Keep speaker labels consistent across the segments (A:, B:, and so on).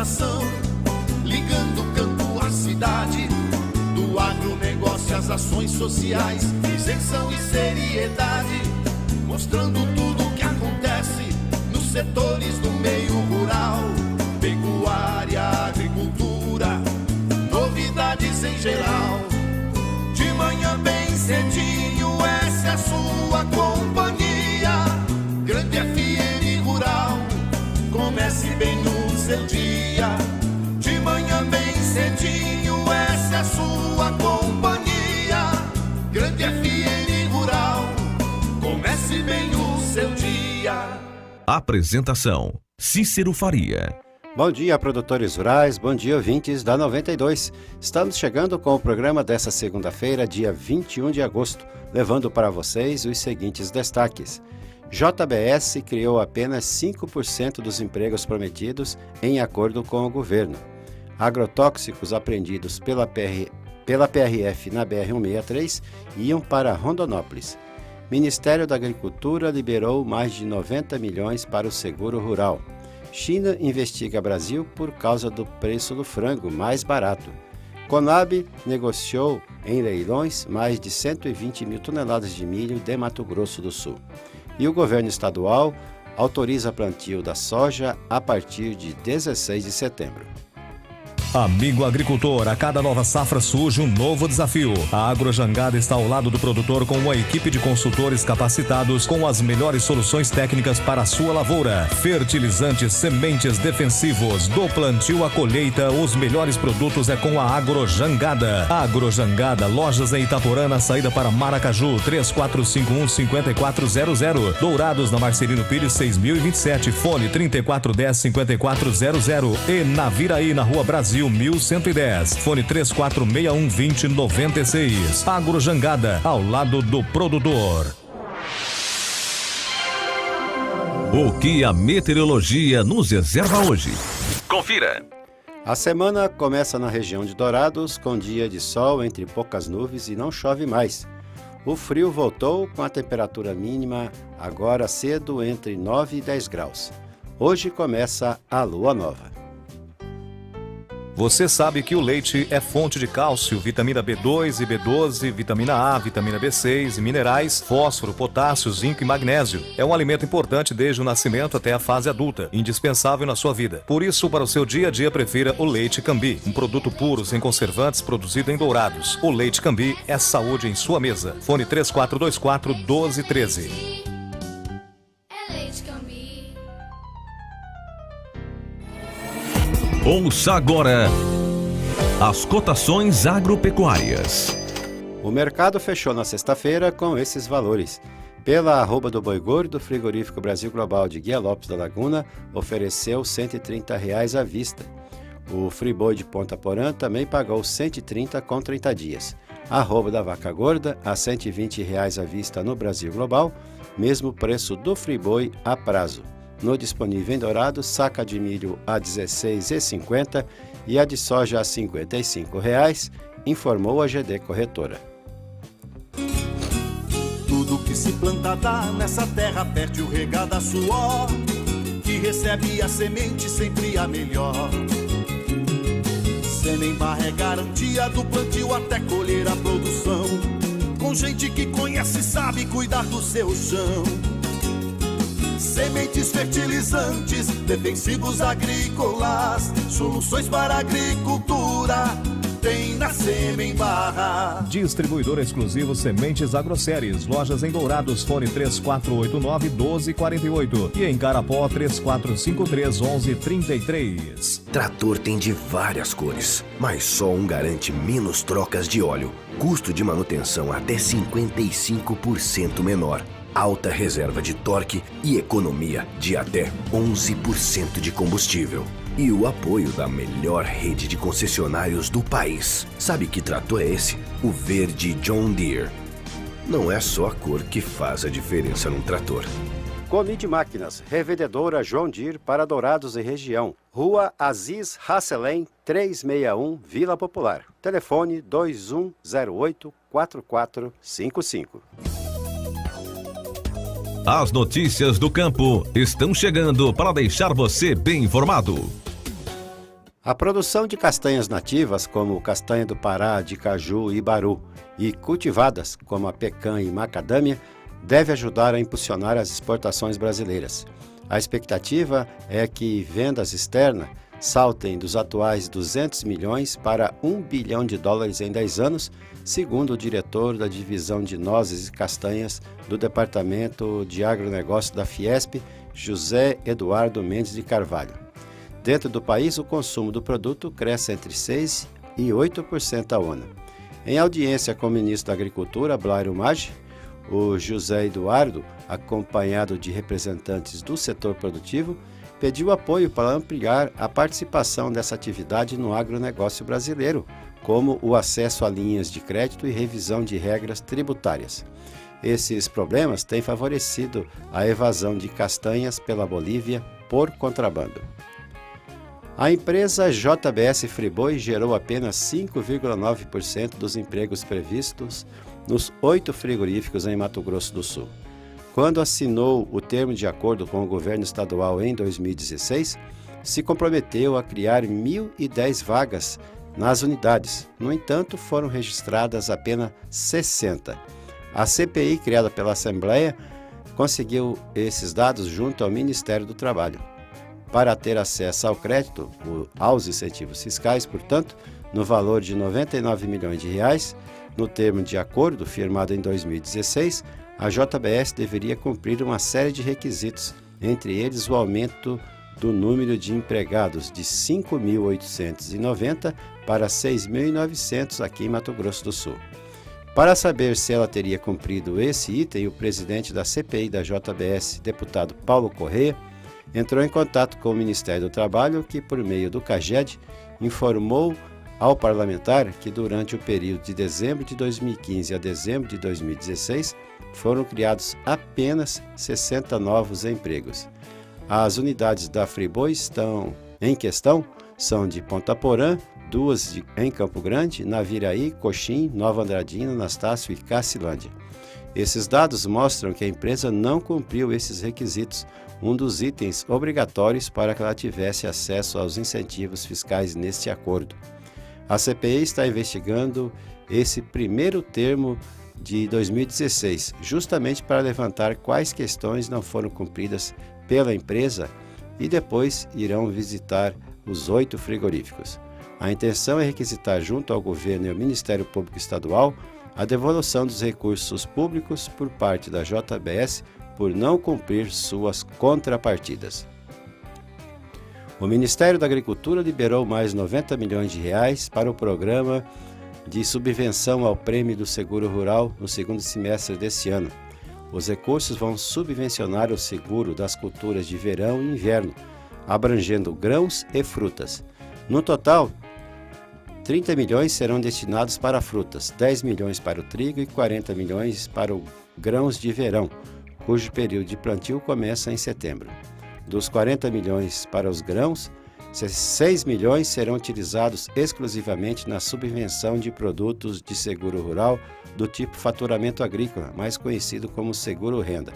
A: informação, ligando o campo à cidade, do agronegócio às ações sociais, isenção e seriedade, mostrando tudo o que acontece nos setores do meio rural, pecuária, agricultura, novidades em geral. De manhã bem cedinho, essa é a sua companhia, Grande FM Rural. Comece bem no seu dia, de manhã bem cedinho, essa é a sua companhia, Grande FM Rural. Comece bem no seu dia.
B: Apresentação: Cícero Faria.
C: Bom dia, produtores rurais, bom dia, ouvintes da 92. Estamos chegando com o programa dessa segunda-feira, dia 21 de agosto, levando para vocês os seguintes destaques. JBS criou apenas 5% dos empregos prometidos em acordo com o governo. Agrotóxicos apreendidos pela PRF na BR-163 iam para Rondonópolis. Ministério da Agricultura liberou mais de 90 milhões para o seguro rural. China investiga Brasil por causa do preço do frango mais barato. Conab negociou em leilões mais de 120 mil toneladas de milho de Mato Grosso do Sul. E o governo estadual autoriza plantio da soja a partir de 16 de setembro.
D: Amigo agricultor, a cada nova safra surge um novo desafio. A Agrojangada está ao lado do produtor com uma equipe de consultores capacitados com as melhores soluções técnicas para a sua lavoura. Fertilizantes, sementes defensivos, do plantio à colheita, os melhores produtos é com a Agrojangada. Agrojangada, lojas em Itaporã, na saída para Maracaju, 3451-5400. Dourados, na Marcelino Pires, 6027, fone 3410-5400. E Naviraí, na Rua Brasil, 1110, fone 3461-2096. Agrojangada, ao lado do produtor.
B: O que a meteorologia nos reserva hoje? Confira!
C: A semana começa na região de Dourados, com dia de sol entre poucas nuvens e não chove mais. O frio voltou com a temperatura mínima agora cedo entre 9 e 10 graus. Hoje começa a lua nova.
D: Você sabe que o leite é fonte de cálcio, vitamina B2 e B12, vitamina A, vitamina B6 e minerais, fósforo, potássio, zinco e magnésio. É um alimento importante desde o nascimento até a fase adulta, indispensável na sua vida. Por isso, para o seu dia a dia, prefira o Leite Cambi, um produto puro, sem conservantes, produzido em Dourados. O Leite Cambi é saúde em sua mesa. Fone 3424-1213.
B: Ouça agora as cotações agropecuárias.
C: O mercado fechou na sexta-feira com esses valores. Pela arroba do boi gordo, frigorífico Brasil Global de Guia Lopes da Laguna ofereceu R$ 130 à vista. O Friboi de Ponta Porã também pagou R$ 130 com 30 dias. A arroba da vaca gorda a R$ 120 à vista no Brasil Global, mesmo preço do Friboi a prazo. No disponível em Dourados, saca de milho a R$ 16,50 e a de soja a R$ 55, informou a GD Corretora.
A: Tudo que se planta dá nessa terra, perde o regado a suor, que recebe a semente sempre a melhor. Semear é garantia do plantio até colher a produção, com gente que conhece e sabe cuidar do seu chão. Sementes, fertilizantes, defensivos agrícolas, soluções para a agricultura, tem na Semem Barra.
D: Distribuidor exclusivo Sementes Agroséries, lojas em Dourados, fone 3489-1248 e em Carapó 3453-1133.
E: Trator tem de várias cores, mas só um garante menos trocas de óleo, custo de manutenção até 55% menor, alta reserva de torque e economia de até 11% de combustível. E o apoio da melhor rede de concessionários do país. Sabe que trator é esse? O verde John Deere. Não é só a cor que faz a diferença num trator.
C: Comide Máquinas, revendedora John Deere para Dourados e região. Rua Aziz Hasselém, 361, Vila Popular. Telefone 2108-4455.
B: As notícias do campo estão chegando para deixar você bem informado.
C: A produção de castanhas nativas, como castanha do Pará, de caju e baru, e cultivadas, como a pecan e macadâmia, deve ajudar a impulsionar as exportações brasileiras. A expectativa é que vendas externas saltem dos atuais 200 milhões para $1 bilhão em 10 anos, segundo o diretor da divisão de nozes e castanhas do Departamento de Agronegócio da Fiesp, José Eduardo Mendes de Carvalho. Dentro do país, o consumo do produto cresce entre 6% e 8% ao ano. Em audiência com o ministro da Agricultura, Blairo Maggi, o José Eduardo, acompanhado de representantes do setor produtivo, pediu apoio para ampliar a participação dessa atividade no agronegócio brasileiro, como o acesso a linhas de crédito e revisão de regras tributárias. Esses problemas têm favorecido a evasão de castanhas pela Bolívia por contrabando. A empresa JBS Friboi gerou apenas 5,9% dos empregos previstos nos 8 frigoríficos em Mato Grosso do Sul. Quando assinou o termo de acordo com o governo estadual em 2016, se comprometeu a criar 1.010 vagas nas unidades. No entanto, foram registradas apenas 60. A CPI, criada pela Assembleia, conseguiu esses dados junto ao Ministério do Trabalho. Para ter acesso ao crédito, aos incentivos fiscais, portanto, no valor de R$ 99 milhões, no termo de acordo firmado em 2016, a JBS deveria cumprir uma série de requisitos, entre eles o aumento do número de empregados de 5.890 para 6.900 aqui em Mato Grosso do Sul. Para saber se ela teria cumprido esse item, o presidente da CPI da JBS, deputado Paulo Corrêa, entrou em contato com o Ministério do Trabalho, que, por meio do CAGED, informou ao parlamentar que durante o período de dezembro de 2015 a dezembro de 2016 foram criados apenas 60 novos empregos. As unidades da Friboi em questão são de Ponta Porã, 2 em Campo Grande, Naviraí, Coxim, Nova Andradina, Anastácio e Cacilândia. Esses dados mostram que a empresa não cumpriu esses requisitos, um dos itens obrigatórios para que ela tivesse acesso aos incentivos fiscais neste acordo. A CPI está investigando esse primeiro termo de 2016, justamente para levantar quais questões não foram cumpridas pela empresa e depois irão visitar os 8 frigoríficos. A intenção é requisitar junto ao governo e ao Ministério Público Estadual a devolução dos recursos públicos por parte da JBS por não cumprir suas contrapartidas. O Ministério da Agricultura liberou mais R$ 90 milhões para o programa de subvenção ao prêmio do seguro rural no segundo semestre deste ano. Os recursos vão subvencionar o seguro das culturas de verão e inverno, abrangendo grãos e frutas. No total, 30 milhões serão destinados para frutas, 10 milhões para o trigo e 40 milhões para os grãos de verão, cujo período de plantio começa em setembro. Dos 40 milhões para os grãos, 6 milhões serão utilizados exclusivamente na subvenção de produtos de seguro rural do tipo faturamento agrícola, mais conhecido como seguro renda.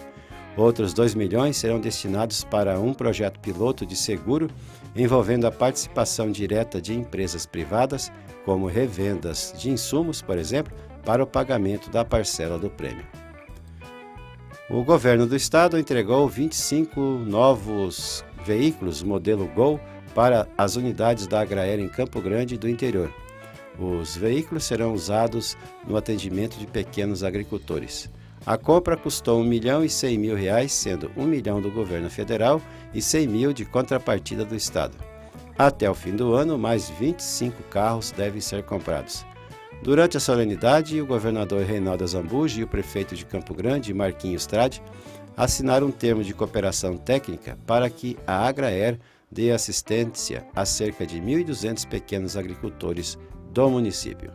C: Outros 2 milhões serão destinados para um projeto piloto de seguro envolvendo a participação direta de empresas privadas, como revendas de insumos, por exemplo, para o pagamento da parcela do prêmio. O governo do estado entregou 25 novos veículos modelo Gol para as unidades da Agraera em Campo Grande e do interior. Os veículos serão usados no atendimento de pequenos agricultores. A compra custou R$ 1.100.000, sendo R$ 1 milhão do governo federal e R$ 100.000 de contrapartida do estado. Até o fim do ano, mais 25 carros devem ser comprados. Durante a solenidade, o governador Reinaldo Azambuja e o prefeito de Campo Grande, Marquinhos Trade, assinaram um termo de cooperação técnica para que a Agraer dê assistência a cerca de 1.200 pequenos agricultores do município.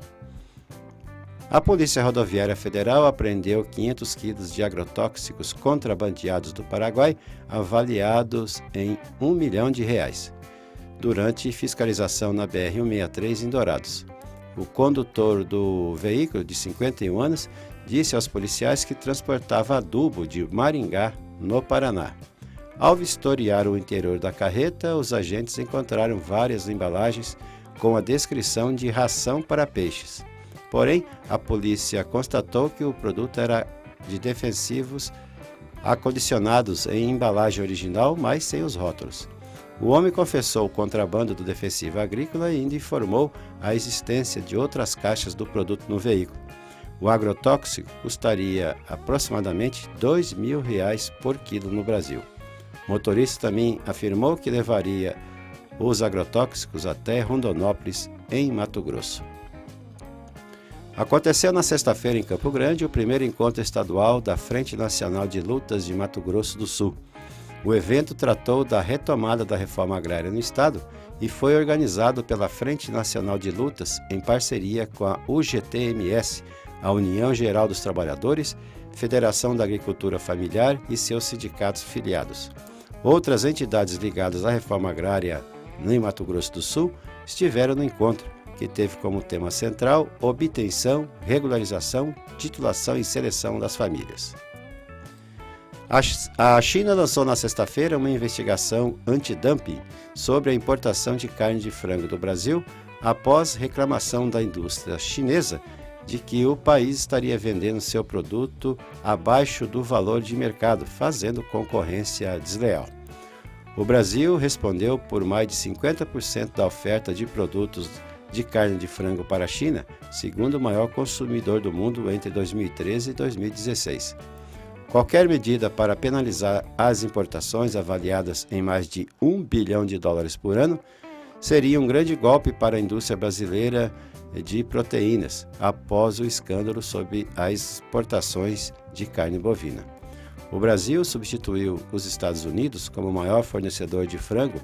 C: A Polícia Rodoviária Federal apreendeu 500 quilos de agrotóxicos contrabandeados do Paraguai, avaliados em R$ 1 milhão, durante fiscalização na BR-163 em Dourados. O condutor do veículo, de 51 anos, disse aos policiais que transportava adubo de Maringá, no Paraná. Ao vistoriar o interior da carreta, os agentes encontraram várias embalagens com a descrição de ração para peixes. Porém, a polícia constatou que o produto era de defensivos acondicionados em embalagem original, mas sem os rótulos. O homem confessou o contrabando do defensivo agrícola e ainda informou a existência de outras caixas do produto no veículo. O agrotóxico custaria aproximadamente R$ 2.000 por quilo no Brasil. O motorista também afirmou que levaria os agrotóxicos até Rondonópolis, em Mato Grosso. Aconteceu na sexta-feira em Campo Grande o primeiro encontro estadual da Frente Nacional de Lutas de Mato Grosso do Sul. O evento tratou da retomada da reforma agrária no estado e foi organizado pela Frente Nacional de Lutas em parceria com a UGT-MS, a União Geral dos Trabalhadores, Federação da Agricultura Familiar e seus sindicatos filiados. Outras entidades ligadas à reforma agrária no Mato Grosso do Sul estiveram no encontro, que teve como tema central obtenção, regularização, titulação e seleção das famílias. A China lançou na sexta-feira uma investigação antidumping sobre a importação de carne de frango do Brasil após reclamação da indústria chinesa de que o país estaria vendendo seu produto abaixo do valor de mercado, fazendo concorrência desleal. O Brasil respondeu por mais de 50% da oferta de produtos de carne de frango para a China, segundo o maior consumidor do mundo entre 2013 e 2016. Qualquer medida para penalizar as importações avaliadas em mais de $1 bilhão por ano seria um grande golpe para a indústria brasileira de proteínas, após o escândalo sobre as exportações de carne bovina. O Brasil substituiu os Estados Unidos como maior fornecedor de frango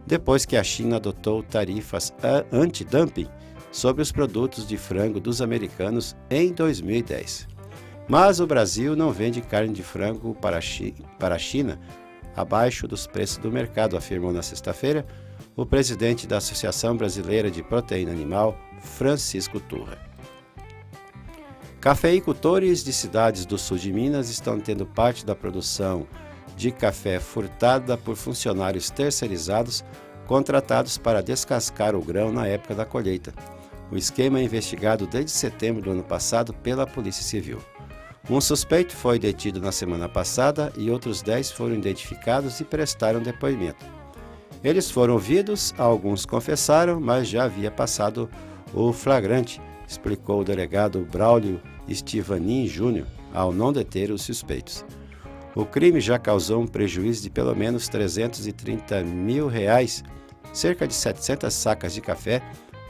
C: depois que a China adotou tarifas anti-dumping sobre os produtos de frango dos americanos em 2010. Mas o Brasil não vende carne de frango para a China abaixo dos preços do mercado, afirmou na sexta-feira o presidente da Associação Brasileira de Proteína Animal, Francisco Turra. Cafeicultores de cidades do sul de Minas estão tendo parte da produção de café furtada por funcionários terceirizados contratados para descascar o grão na época da colheita. O esquema é investigado desde setembro do ano passado pela Polícia Civil. Um suspeito foi detido na semana passada e outros 10 foram identificados e prestaram depoimento. Eles foram ouvidos, alguns confessaram, mas já havia passado o flagrante, explicou o delegado Braulio Estivanin Júnior, ao não deter os suspeitos. O crime já causou um prejuízo de pelo menos R$330 mil, cerca de 700 sacas de café,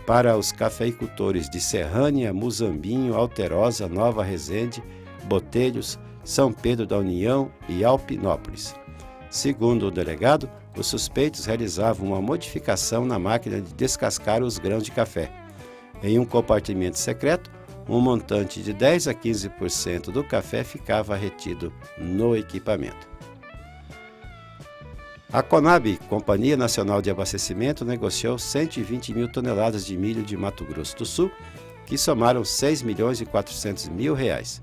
C: para os cafeicultores de Serrânia, Muzambinho, Alterosa, Nova Resende, Botelhos, São Pedro da União e Alpinópolis. Segundo o delegado, os suspeitos realizavam uma modificação na máquina de descascar os grãos de café. Em um compartimento secreto, um montante de 10 a 15% do café ficava retido no equipamento. A Conab, Companhia Nacional de Abastecimento, negociou 120 mil toneladas de milho de Mato Grosso do Sul, que somaram R$6.400.000.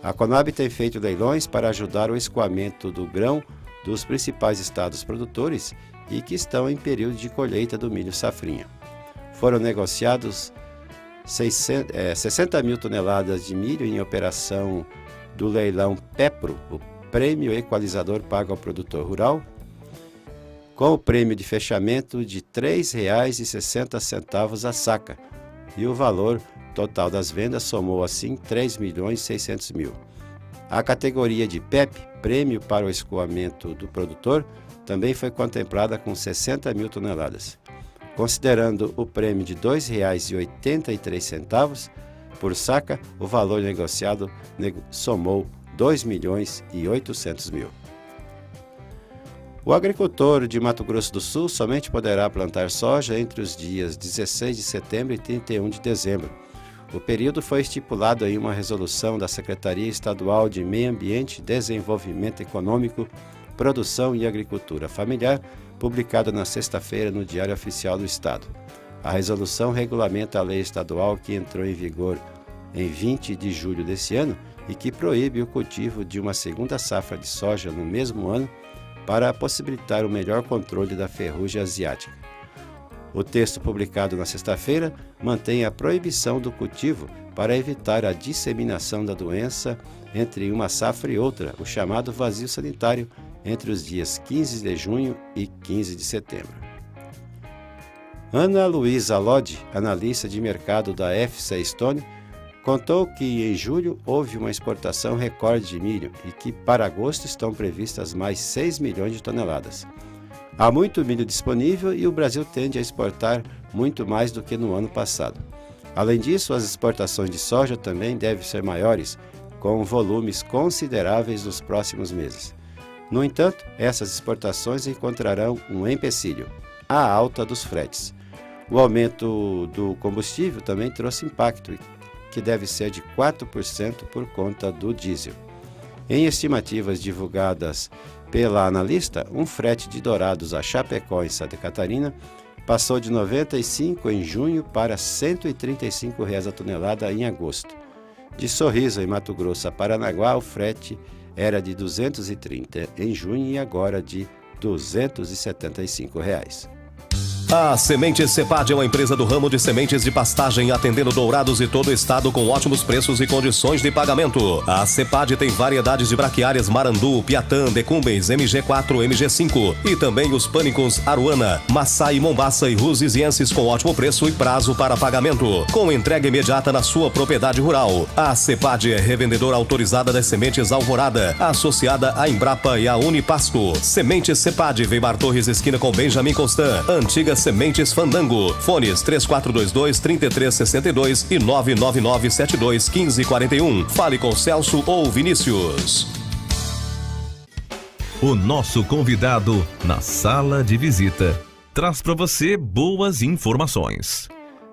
C: A Conab tem feito leilões para ajudar o escoamento do grão dos principais estados produtores e que estão em período de colheita do milho safrinha. Foram negociados 60 mil toneladas de milho em operação do leilão PEPRO, o Prêmio Equalizador Pago ao Produtor Rural, com o prêmio de fechamento de R$ 3,60 a saca, e o valor total das vendas somou assim R$ 3.600.000. A categoria de PEP, Prêmio para o Escoamento do Produtor, também foi contemplada com 60 mil toneladas. Considerando o prêmio de R$ 2,83 por saca, o valor negociado somou R$ 2.800.000. O agricultor de Mato Grosso do Sul somente poderá plantar soja entre os dias 16 de setembro e 31 de dezembro. O período foi estipulado em uma resolução da Secretaria Estadual de Meio Ambiente, Desenvolvimento Econômico, Produção e Agricultura Familiar, publicada na sexta-feira no Diário Oficial do Estado. A resolução regulamenta a lei estadual que entrou em vigor em 20 de julho desse ano e que proíbe o cultivo de uma segunda safra de soja no mesmo ano para possibilitar o melhor controle da ferrugem asiática. O texto publicado na sexta-feira mantém a proibição do cultivo para evitar a disseminação da doença entre uma safra e outra, o chamado vazio sanitário, entre os dias 15 de junho e 15 de setembro. Ana Luísa Lodi, analista de mercado da FC Stone, contou que em julho houve uma exportação recorde de milho e que para agosto estão previstas mais 6 milhões de toneladas. Há muito milho disponível e o Brasil tende a exportar muito mais do que no ano passado. Além disso, as exportações de soja também devem ser maiores, com volumes consideráveis nos próximos meses. No entanto, essas exportações encontrarão um empecilho: a alta dos fretes. O aumento do combustível também trouxe impacto, que deve ser de 4% por conta do diesel. Em estimativas divulgadas pela analista, um frete de Dourados a Chapecó, em Santa Catarina, passou de R$ 95 em junho para R$ 135 a tonelada em agosto. De Sorriso, em Mato Grosso, a Paranaguá, o frete era de R$ 230 em junho e agora de R$ 275.
D: A Sementes Cepad é uma empresa do ramo de sementes de pastagem, atendendo Dourados e todo o estado com ótimos preços e condições de pagamento. A Cepad tem variedades de braquiárias Marandu, Piatã, Decumbens, MG4, MG5 e também os pânicos Aruana, Maçai, Mombaça e Rusizienses com ótimo preço e prazo para pagamento, com entrega imediata na sua propriedade rural. A Cepad é revendedora autorizada das sementes Alvorada, associada à Embrapa e à Unipasto. Sementes Cepad, Weimar Torres, esquina com Benjamin Constant, antiga Sementes Fandango. Fones 3422-3362 e 99972-1541. Fale com Celso ou Vinícius.
B: O nosso convidado na sala de visita traz para você boas informações.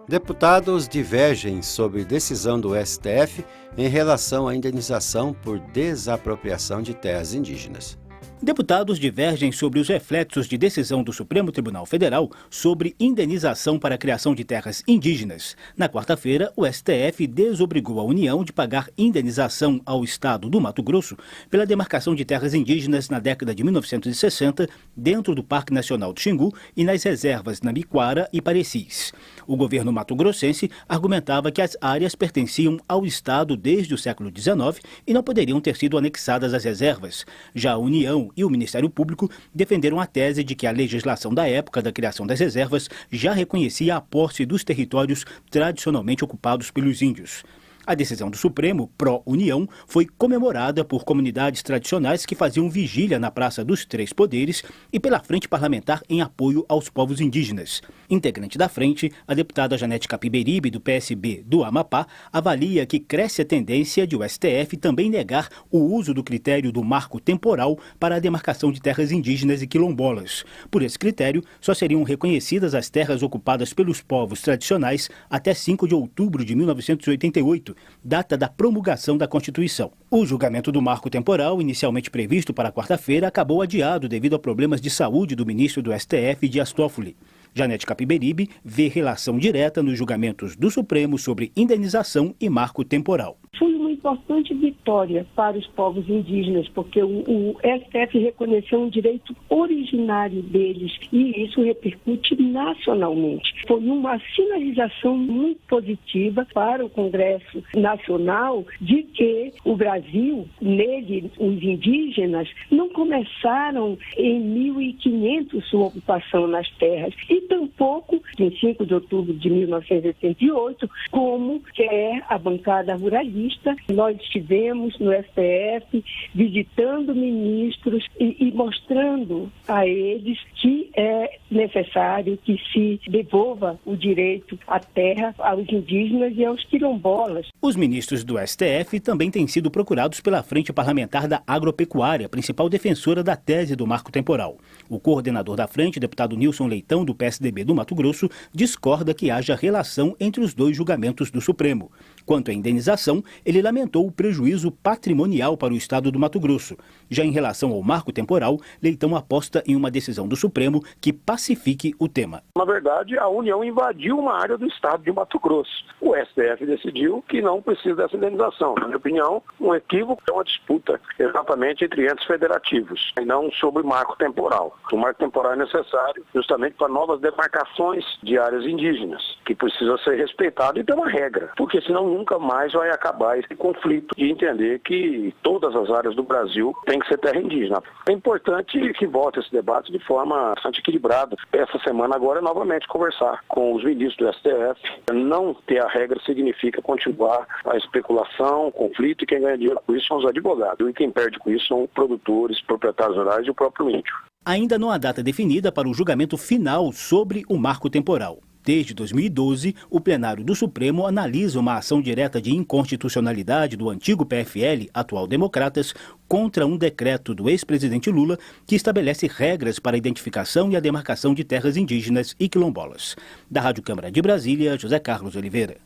C: Deputados divergem sobre decisão do STF em relação à indenização por desapropriação de terras indígenas.
F: Deputados divergem sobre os reflexos de decisão do Supremo Tribunal Federal sobre indenização para a criação de terras indígenas. Na quarta-feira, o STF desobrigou a União de pagar indenização ao Estado do Mato Grosso pela demarcação de terras indígenas na década de 1960 dentro do Parque Nacional do Xingu e nas reservas Namiquara e Parecis. O governo mato-grossense argumentava que as áreas pertenciam ao Estado desde o século XIX e não poderiam ter sido anexadas às reservas. Já a União e o Ministério Público defenderam a tese de que a legislação da época da criação das reservas já reconhecia a posse dos territórios tradicionalmente ocupados pelos índios. A decisão do Supremo, pró-União, foi comemorada por comunidades tradicionais que faziam vigília na Praça dos Três Poderes e pela Frente Parlamentar em apoio aos povos indígenas. Integrante da frente, a deputada Janete Capiberibe, do PSB do Amapá, avalia que cresce a tendência de o STF também negar o uso do critério do marco temporal para a demarcação de terras indígenas e quilombolas. Por esse critério, só seriam reconhecidas as terras ocupadas pelos povos tradicionais até 5 de outubro de 1988, data da promulgação da Constituição. O julgamento do marco temporal, inicialmente previsto para quarta-feira, acabou adiado devido a problemas de saúde do ministro do STF, Dias Toffoli. Janete Capiberibe vê relação direta nos julgamentos do Supremo sobre indenização e marco temporal.
G: Foi uma importante vitória para os povos indígenas, porque o STF reconheceu um direito originário deles e isso repercute nacionalmente. Foi uma sinalização muito positiva para o Congresso Nacional de que o Brasil, nele, os indígenas, não começaram em 1500 sua ocupação nas terras e tampouco em 5 de outubro de 1988, como quer a bancada ruralista. Nós estivemos no STF visitando ministros e mostrando a eles que é necessário que se devolva o direito à terra aos indígenas e aos quilombolas.
F: Os ministros do STF também têm sido procurados pela Frente Parlamentar da Agropecuária, principal defensora da tese do marco temporal. O coordenador da frente, deputado Nilson Leitão, do PSDB do Mato Grosso, discorda que haja relação entre os dois julgamentos do Supremo. Quanto à indenização, ele lamentou o prejuízo patrimonial para o estado do Mato Grosso. Já em relação ao marco temporal, Leitão aposta em uma decisão do Supremo que pacifique o tema.
H: Na verdade, a União invadiu uma área do estado de Mato Grosso. O STF decidiu que não precisa dessa indenização. Na minha opinião, um equívoco é uma disputa exatamente entre entes federativos, e não sobre marco temporal. O marco temporal é necessário justamente para novas demarcações de áreas indígenas, que precisa ser respeitado e ter uma regra, porque senão nunca mais vai acabar esse conflito de entender que todas as áreas do Brasil têm que ser terra indígena. É importante que volte esse debate de forma bastante equilibrada. Essa semana agora é novamente conversar com os ministros do STF. Não ter a regra significa continuar a especulação, o conflito, e quem ganha dinheiro com isso são os advogados. E quem perde com isso são produtores, proprietários rurais e o próprio índio.
F: Ainda não há data definida para o julgamento final sobre o marco temporal. Desde 2012, o plenário do Supremo analisa uma ação direta de inconstitucionalidade do antigo PFL, atual Democratas, contra um decreto do ex-presidente Lula que estabelece regras para a identificação e a demarcação de terras indígenas e quilombolas. Da Rádio Câmara de Brasília, José Carlos Oliveira.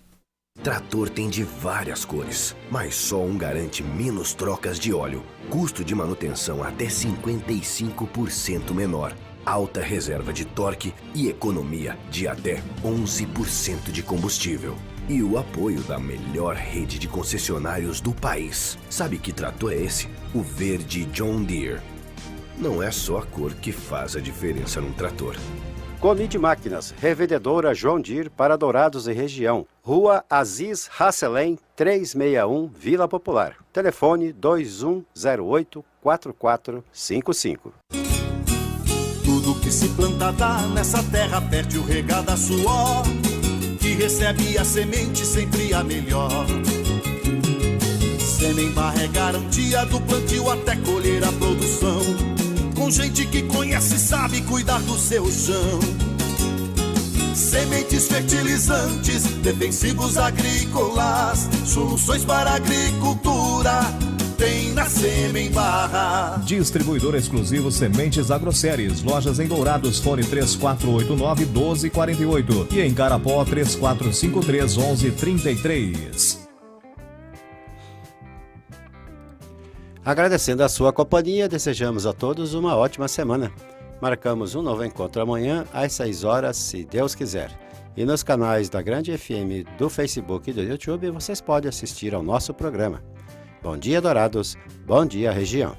E: Trator tem de várias cores, mas só um garante menos trocas de óleo, custo de manutenção até 55% menor, alta reserva de torque e economia de até 11% de combustível. E o apoio da melhor rede de concessionários do país. Sabe que trator é esse? O verde John Deere. Não é só a cor que faz a diferença num trator.
C: Conid Máquinas, revendedora John Deere para Dourados e região. Rua Aziz Hasselem, 361, Vila Popular. Telefone 2108-4455.
A: Tudo que se planta dá nessa terra, perde o regado a suor, que recebe a semente sempre a melhor. Sêmen Barra é garantia do plantio até colher a produção, com gente que conhece e sabe cuidar do seu chão. Sementes fertilizantes, defensivos agrícolas, soluções para a agricultura tem na Sêmen Barra.
D: Distribuidor exclusivo Sementes Agroceres. Lojas em Dourados, fone 3489-1248 e em Carapó 3453-1133.
C: Agradecendo a sua companhia, desejamos a todos uma ótima semana. Marcamos um novo encontro amanhã às 6 horas, se Deus quiser. E nos canais da Grande FM, do Facebook e do YouTube, vocês podem assistir ao nosso programa. Bom dia, Dourados. Bom dia, região.